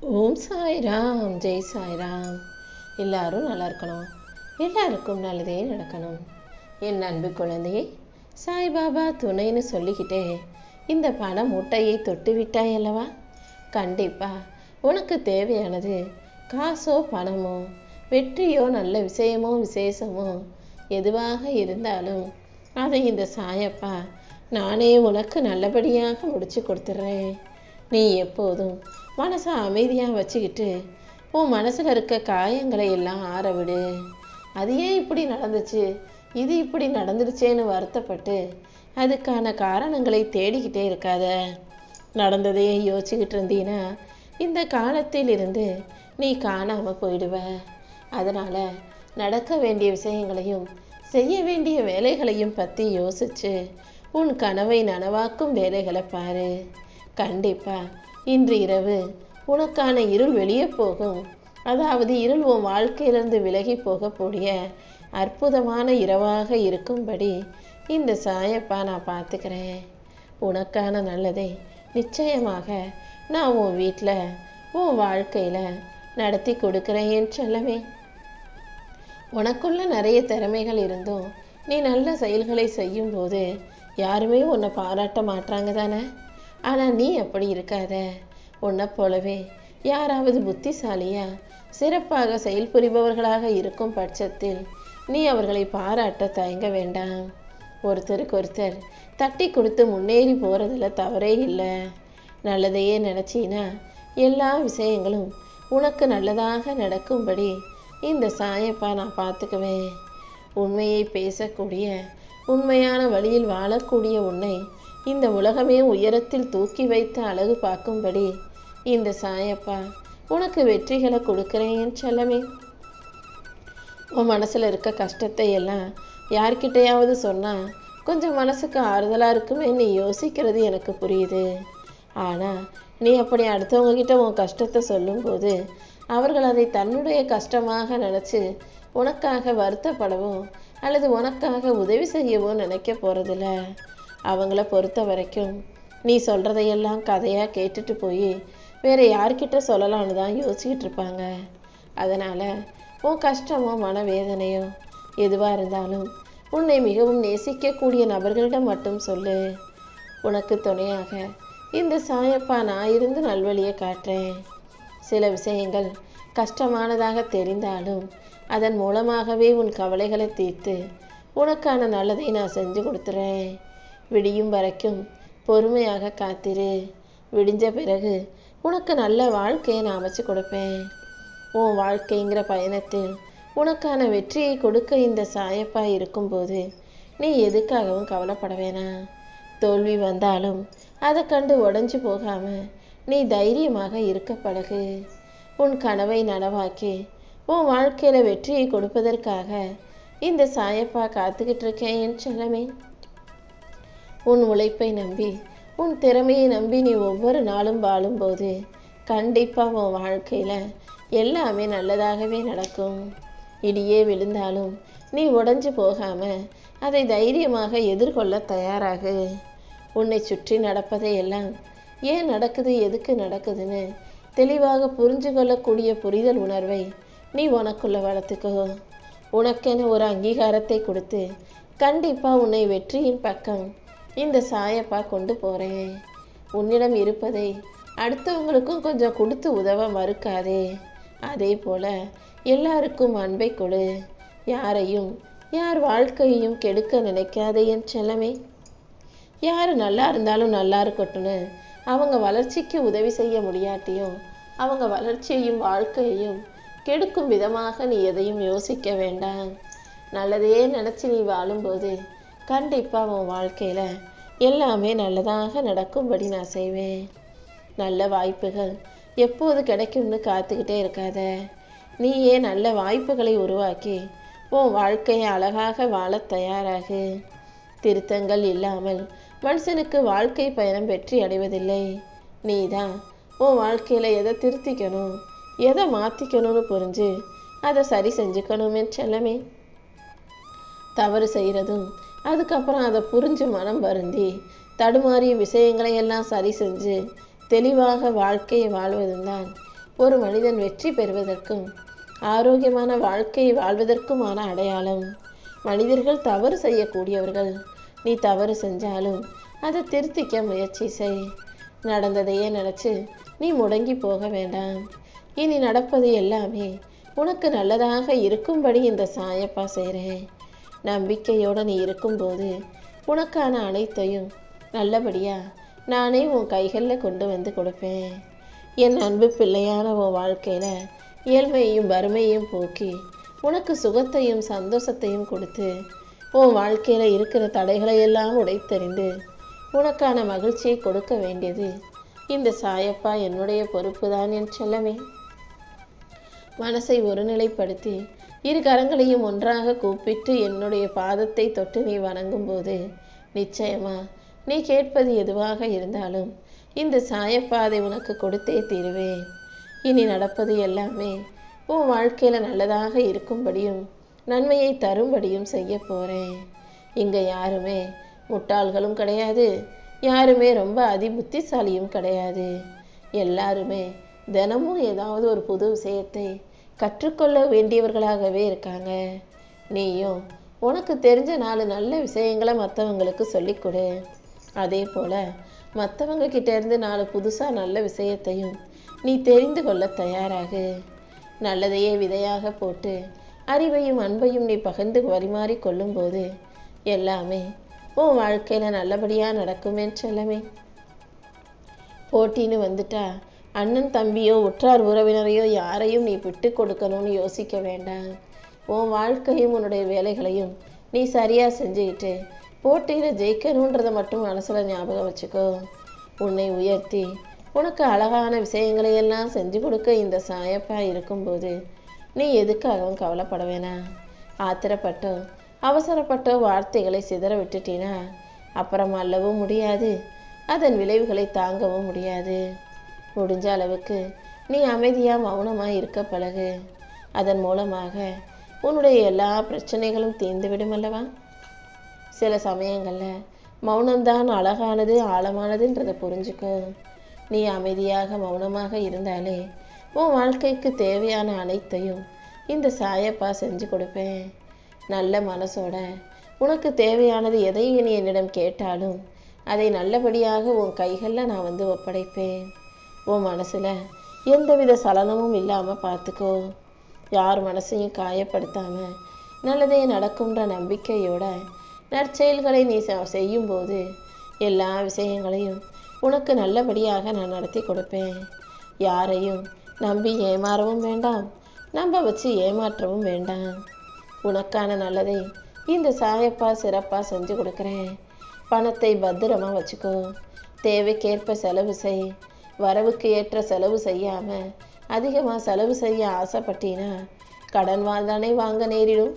ஓம் சாய்ராம், ஜெய் சாய்ராம். எல்லாரும் நல்லா இருக்கணும், எல்லாருக்கும் நல்லதே நடக்கணும். என் அன்பு குழந்தையே, சாய்பாபா துணைன்னு சொல்லிக்கிட்டே இந்த பண மூட்டையை தொட்டு விட்டாய் அல்லவா? கண்டிப்பா உனக்கு தேவையானது காசோ பணமோ வெற்றியோ நல்ல விஷயமோ விசேஷமோ எதுவாக இருந்தாலும் அதை இந்த சாயப்பா நானே உனக்கு நல்லபடியாக முடிச்சு கொடுத்துட்றேன். நீ எப்போதும் மனசை அமைதியாக வச்சுக்கிட்டு உன் மனசில் இருக்க காயங்களை எல்லாம் ஆறவிடு. அது ஏன் இப்படி நடந்துச்சு, இது இப்படி நடந்துடுச்சேன்னு வருத்தப்பட்டு அதுக்கான காரணங்களை தேடிக்கிட்டே இருக்காத. நடந்ததையே யோசிச்சுக்கிட்டு இருந்தீன்னா இந்த காலத்தில் இருந்து நீ காணாமல் போயிடுவ. அதனால் நடக்க வேண்டிய விஷயங்களையும் செய்ய வேண்டிய வேலைகளையும் பற்றி யோசிச்சு உன் கனவை நனவாக்கும் வேலைகளை பாரு. கண்டிப்பா இன்று இரவு உனக்கான இருள் வெளியே போகும். அதாவது இருள் உன் வாழ்க்கையிலிருந்து விலகி போகக்கூடிய அற்புதமான இரவாக இருக்கும்படி இந்த சாயப்பா நான் பார்த்துக்கிறேன். உனக்கான நல்லதை நிச்சயமாக நான் உன் வீட்டில் உன் வாழ்க்கையில் நடத்தி கொடுக்குறேன் என் செல்லமே. உனக்குள்ள நிறைய திறமைகள் இருந்தும் நீ நல்ல செயல்களை செய்யும்போது யாருமே உன்னை பாராட்ட மாட்டாங்க தானே. ஆனால் நீ அப்படி இருக்காத. உன்னை போலவே யாராவது புத்திசாலியா சிறப்பாக செயல்புரிபவர்களாக இருக்கும் பட்சத்தில் நீ அவர்களை பாராட்ட தயங்க வேண்டாம். ஒருத்தருக்கு ஒருத்தர் தட்டி கொடுத்து முன்னேறி போகிறதுல தவறே இல்லை. நல்லதையே நினச்சின்னா எல்லா விஷயங்களும் உனக்கு நல்லதாக நடக்கும்படி இந்த சாயப்பா நான் பார்த்துக்குவேன். உண்மையை பேசக்கூடிய உண்மையான வழியில் வாழக்கூடிய உன்னை இந்த உலகமே உயரத்தில் தூக்கி வைத்து அழகு பார்க்கும்படி இந்த சாயப்பா உனக்கு வெற்றிகளை கொடுக்குறேன் என் செல்லமே. உன் மனசில் இருக்க கஷ்டத்தை எல்லாம் யார்கிட்டையாவது சொன்னால் கொஞ்சம் மனசுக்கு ஆறுதலாக இருக்குமே நீ யோசிக்கிறது எனக்கு புரியுது. ஆனால் நீ அப்படி அடுத்தவங்ககிட்ட உன் கஷ்டத்தை சொல்லும்போது அவர்கள் அதை தன்னுடைய கஷ்டமாக நினச்சி உனக்காக வருத்தப்படவோ அல்லது உனக்காக உதவி செய்யவோ நினைக்க போகிறதில்ல. அவங்கள பொறுத்த வரைக்கும் நீ சொல்கிறதையெல்லாம் கதையாக கேட்டுட்டு போய் வேறு யார்கிட்ட சொல்லலான்னு தான் யோசிச்சுக்கிட்டு இருப்பாங்க. அதனால் உன் கஷ்டமோ மனவேதனையோ எதுவாக இருந்தாலும் உன்னை மிகவும் நேசிக்கக்கூடிய நபர்களிடம் மட்டும் சொல்லு. உனக்கு துணையாக இந்த சாயப்பா நான் இருந்து நல்வழியை காட்டுறேன். சில விஷயங்கள் கஷ்டமானதாக தெரிந்தாலும் அதன் மூலமாகவே உன் கவலைகளை தீர்த்து உனக்கான நல்லதை நான் செஞ்சு கொடுத்துறேன். விடியும் வரைக்கும் பொறுமையாக காத்திரு. விடிஞ்ச பிறகு உனக்கு நல்ல வாழ்க்கையை நான் அமைச்சு கொடுப்பேன். உன் வாழ்க்கைங்கிற பயணத்தில் உனக்கான வெற்றியை கொடுக்க இந்த சாயப்பா இருக்கும்போது நீ எதுக்காகவும் கவலைப்பட வேணாம். தோல்வி வந்தாலும் அதை கண்டு உடஞ்சி போகாம நீ தைரியமாக இருக்க பழகு. உன் கனவை நனவாக்கி உன் வாழ்க்கையில் வெற்றியை கொடுப்பதற்காக இந்த சாயப்பா காத்துக்கிட்டு இருக்கேன் என் செல்லமே. உன் உழைப்பை நம்பி உன் திறமையை நம்பி நீ ஒவ்வொரு நாளும் வாழும்போது கண்டிப்பாக உன் வாழ்க்கையில் எல்லாமே நல்லதாகவே நடக்கும். இடியே விழுந்தாலும் நீ உடைஞ்சு போகாமல் அதை தைரியமாக எதிர்கொள்ள தயாராகு. உன்னை சுற்றி நடப்பதை எல்லாம் ஏன் நடக்குது, எதுக்கு நடக்குதுன்னு தெளிவாக புரிஞ்சு கொள்ளக்கூடிய புரிதல் உணர்வை நீ உனக்குள்ள வளர்த்துக்கோ. உனக்கென ஒரு அங்கீகாரத்தை கொடுத்து கண்டிப்பாக உன்னை வெற்றியின் பக்கம் இந்த சாயப்பா கொண்டு போகிறேன். உன்னிடம் இருப்பதை அடுத்தவங்களுக்கும் கொஞ்சம் கொடுத்து உதவ மறுக்காதே. அதே போல் எல்லாருக்கும் அன்பை கொடு. யாரையும் யார் வாழ்க்கையையும் கெடுக்க நினைக்காதே என் செல்லமே. யார் நல்லா இருந்தாலும் நல்லா இருக்கட்டும்னு அவங்க வளர்ச்சிக்கு உதவி செய்ய முடியாட்டியும் அவங்க வளர்ச்சியையும் வாழ்க்கையையும் கெடுக்கும் விதமாக நீ எதையும் யோசிக்க வேண்டாம். நல்லதையே நினச்சி நீ வாழும்போது கண்டிப்பாக உன் வாழ்க்கையில் எல்லாமே நல்லதாக நடக்கும்படி நான் செய்வேன். நல்ல வாய்ப்புகள் எப்போது கிடைக்கும்னு காத்துக்கிட்டே இருக்காத. நீயே நல்ல வாய்ப்புகளை உருவாக்கி உன் வாழ்க்கையை அழகாக வாழ தயாராகு. திருத்தங்கள் இல்லாமல் மனுஷனுக்கு வாழ்க்கை பயணம் வெற்றி அடைவதில்லை. நீ தான் உன் வாழ்க்கையில் எதை திருத்திக்கணும், எதை மாற்றிக்கணும்னு புரிஞ்சு அதை சரி செஞ்சுக்கணும் என் செல்லமே. தவறு செய்கிறதும் அதுக்கப்புறம் அதை புரிஞ்சு மனம் வருந்தி தடுமாறிய விஷயங்களை எல்லாம் சரி செஞ்சு தெளிவாக வாழ்க்கையை வாழ்வதும் தான் ஒரு மனிதன் வெற்றி பெறுவதற்கும் ஆரோக்கியமான வாழ்க்கையை வாழ்வதற்குமான அடையாளம். மனிதர்கள் தவறு செய்யக்கூடியவர்கள். நீ தவறு செஞ்சாலும் அதை திருத்திக்க முயற்சி செய். நடந்ததையே நினச்சி நீ முடங்கி போக வேண்டாம். இனி நடப்பது எல்லாமே உனக்கு நல்லதாக இருக்கும்படி இந்த சாயப்பா செய்கிறேன். நம்பிக்கையோடு நீ இருக்கும்போது உனக்கான அனைத்தையும் நல்லபடியாக நானே உன் கைகளில் கொண்டு வந்து கொடுப்பேன். என் அன்பு பிள்ளையான உன் வாழ்க்கையில் ஏழ்மையையும் வறுமையையும் போக்கி உனக்கு சுகத்தையும் சந்தோஷத்தையும் கொடுத்து உன் வாழ்க்கையில் இருக்கிற தடைகளை எல்லாம் உடைத்தெறிந்து உனக்கான மகிழ்ச்சியை கொடுக்க வேண்டியது இந்த சாயப்பா என்னுடைய பொறுப்பு தான் என் செல்லமே. மனசை ஒருநிலைப்படுத்தி இரு கரங்களையும் ஒன்றாக கூப்பிட்டு என்னுடைய பாதத்தை தொட்டு நீ வணங்கும்போது நிச்சயமா நீ கேட்பது எதுவாக இருந்தாலும் இந்த சாயப்பாதை உனக்கு கொடுத்தே தீருவேன். இனி நடப்பது எல்லாமே உன் வாழ்க்கையில் நல்லதாக இருக்கும்படியும் நன்மையை தரும்படியும் செய்ய போகிறேன். இங்கே யாருமே முட்டாள்களும் கிடையாது, யாருமே ரொம்ப அதிபுத்திசாலியும் கிடையாது. எல்லாருமே தினமும் ஏதாவது ஒரு புது விஷயத்தை கற்றுக்கொள்ள வேண்டியவர்களாகவே இருக்காங்க. நீயும் உனக்கு தெரிஞ்ச 4 நல்ல விஷயங்களை மற்றவங்களுக்கு சொல்லிக் கொடு. அதே போல் மற்றவங்க கிட்டேருந்து 4 புதுசாக நல்ல விஷயத்தையும் நீ தெரிந்து கொள்ள தயாராகு. நல்லதையே விதையாக போட்டு அறிவையும் அன்பையும் நீ பகிர்ந்து பரிமாறி கொள்ளும்போது எல்லாமே உன் வாழ்க்கையில் நல்லபடியாக நடக்குமே செல்லமே. போட்டின்னு வந்துட்டா அண்ணன் தம்பியோ உற்றார் உறவினரையோ யாரையும் நீ விட்டு கொடுக்கணும்னு யோசிக்க வேண்டாம். உன் வாழ்க்கையும் உன்னுடைய வேலைகளையும் நீ சரியாக செஞ்சுக்கிட்டு போட்டியில் ஜெயிக்கணுன்றதை மட்டும் மனசில் ஞாபகம் வச்சுக்கோ. உன்னை உயர்த்தி உனக்கு அழகான விஷயங்களை எல்லாம் செஞ்சு கொடுக்க இந்த சாயப்பா இருக்கும்போது நீ எதுக்காகவும் கவலைப்பட வேணாம். ஆத்திரப்பட்டோ அவசரப்பட்டோ வார்த்தைகளை சிதற விட்டுட்டினா அப்புறம் அல்லவும் முடியாது, அதன் விளைவுகளை தாங்கவும் முடியாது. முடிஞ்ச அளவுக்கு நீ அமைதியாக மௌனமாக இருக்க பழகு. அதன் மூலமாக உன்னுடைய எல்லா பிரச்சனைகளும் தீர்ந்துவிடும் அல்லவா. சில சமயங்களில் மௌனம்தான் அழகானது ஆழமானதுன்றதை புரிஞ்சுக்கோ. நீ அமைதியாக மௌனமாக இருந்தாலே உன் வாழ்க்கைக்கு தேவையான அனைத்தையும் இந்த சாயப்பா செஞ்சு கொடுப்பேன். நல்ல மனசோட உனக்கு தேவையானது எதையும் நீ என்னிடம் கேட்டாலும் அதை நல்லபடியாக உன் கைகளில் நான் வந்து ஒப்படைப்பேன். உன் மனசில் எந்தவித சலனமும் இல்லாமல் பார்த்துக்கோ. யார் மனசையும் காயப்படுத்தாமல் நல்லதே நடக்கும்ன்ற நம்பிக்கையோட நற்செயல்களை நீ செய்யும்போது எல்லா விஷயங்களையும் உனக்கு நல்லபடியாக நான் நடத்தி கொடுப்பேன். யாரையும் நம்பி ஏமாறவும் வேண்டாம், நம்ப வச்சு ஏமாற்றவும் வேண்டாம். உனக்கான நல்லதை இந்த சாயப்பா சிறப்பாக செஞ்சு கொடுக்குறேன். பணத்தை பத்திரமா வச்சுக்கோ. தேவைக்கேற்ப செலவு செய். வரவுக்கு ஏற்ற செலவு செய்யாமல் அதிகமாக செலவு செய்ய ஆசைப்பட்டீன்னா கடன் தானே வாங்க நேரிடும்.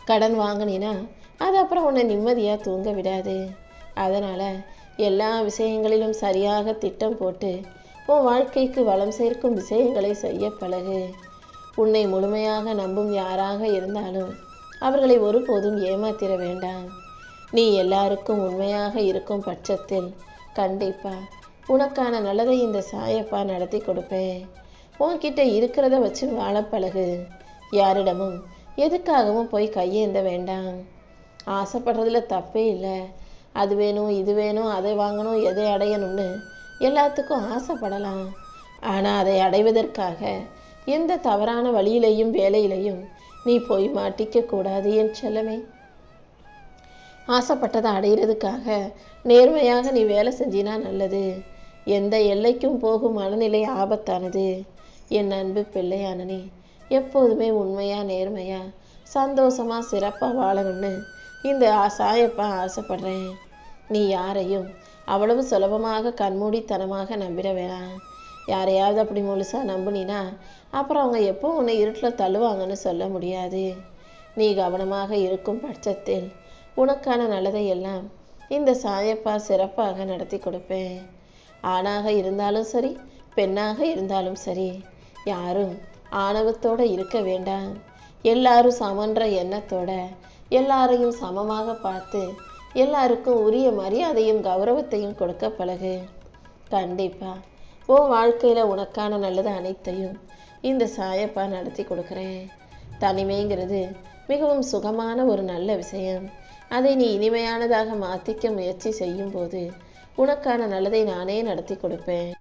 கடன் வாங்கினீன்னா அது அப்புறம் உன்னை நிம்மதியாக தூங்க விடாது. அதனால் எல்லா விஷயங்களிலும் சரியாக திட்டம் போட்டு உன் வாழ்க்கைக்கு வளம் சேர்க்கும் விஷயங்களை செய்ய பழகு. உன்னை முழுமையாக நம்பும் யாராக இருந்தாலும் அவர்களை ஒருபோதும் ஏமாத்திர வேண்டாம். நீ எல்லாருக்கும் உண்மையாக இருக்கும் பட்சத்தில் கண்டிப்பாக உனக்கான நல்லதை இந்த சாயப்பா நடத்தி கொடுப்பேன். உன்கிட்ட இருக்கிறத வச்சு வாழ பழகு. யாரிடமும் எதுக்காகவும் போய் கையேந்த வேண்டாம். ஆசைப்படுறதுல தப்பே இல்லை. அது வேணும் இது வேணும் அதை வாங்கணும் எதை அடையணும்னு எல்லாத்துக்கும் ஆசைப்படலாம். ஆனால் அதை அடைவதற்காக எந்த தவறான வழியிலையும் வேலையிலையும் நீ போய் மாட்டிக்க கூடாது என் செல்லமே. ஆசைப்பட்டதை அடைகிறதுக்காக நேர்மையாக நீ வேலை செஞ்சினா நல்லது. எந்த எல்லைக்கும் போகும் மனநிலை ஆபத்தானது. என் அன்பு பிள்ளையான நீ எப்போதுமே உண்மையா நேர்மையா சந்தோஷமா சிறப்பாக வாழணும்னு இந்த சாயப்பா ஆசைப்படுறேன். நீ யாரையும் அவ்வளவு சுலபமாக கண்மூடித்தனமாக நம்பிட வேணாம். யாரையாவது அப்படி முழுசாக நம்பினா அப்புறம் அவங்க எப்போ உன்னை இருட்டில் தள்ளுவாங்கன்னு சொல்ல முடியாது. நீ கவனமாக இருக்கும் பட்சத்தில் உனக்கான நல்லதை எல்லாம் இந்த சாயப்பா சிறப்பாக நடத்தி கொடுப்பேன். ஆணாக இருந்தாலும் சரி பெண்ணாக இருந்தாலும் சரி யாரும் ஆணவத்தோடு இருக்க வேண்டாம். எல்லாரும் சமன்ற எண்ணத்தோட எல்லாரையும் சமமாக பார்த்து எல்லாருக்கும் உரிய மரியாதையும் கௌரவத்தையும் கொடுக்க பழகு. கண்டிப்பா உன் வாழ்க்கையில் உனக்கான நல்லது அனைத்தையும் இந்த சாயப்பா நடத்தி கொடுக்குறேன். தனிமைங்கிறது மிகவும் சுகமான ஒரு நல்ல விஷயம். அதை நீ இனிமையானதாக மாற்றிக்க முயற்சி செய்யும்போது உனக்கான நல்லதை நானே நடத்தி கொடுப்பேன்.